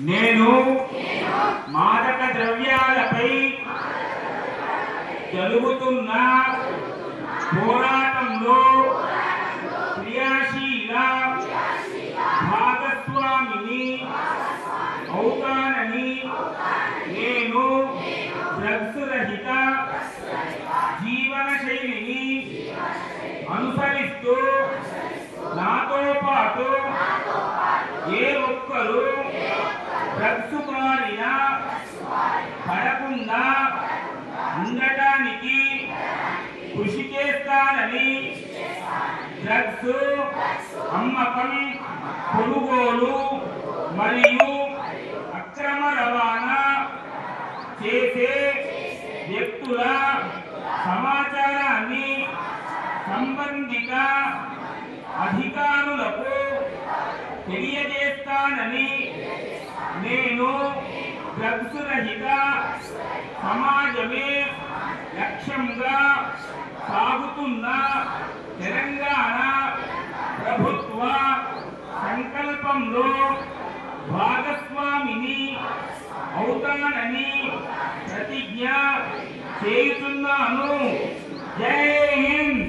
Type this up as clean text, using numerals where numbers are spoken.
నేను మాదక ద్రవ్యాలపై జరుగుతున్న పోరాటంలో క్రియాశీల భాగస్వామిని అవుతానని నేను డ్రగ్స్ రహిత జీవన శైలిని అనుసరిస్తూ నాతో పాటు ఏ ఒక్కరూ డ్రగ్స్ బారిన పడకుండా ఉండటానికి కృషి చేస్తానని డ్రగ్స్ అమ్మకం, కొనుగోలు మరియు అక్రమ రవాణా చేసే వ్యక్తుల సమాచారాన్ని సంబంధిత అధికారులకు తెలియజేస్తానని నేను డ్రగ్స్ రహిత సమాజమే లక్ష్యంగా సాగుతున్న తెలంగాణ ప్రభుత్వ సంకల్పంలో భాగస్వామిని అవుతానని ప్రతిజ్ఞ చేస్తున్నాను. జై హింద్.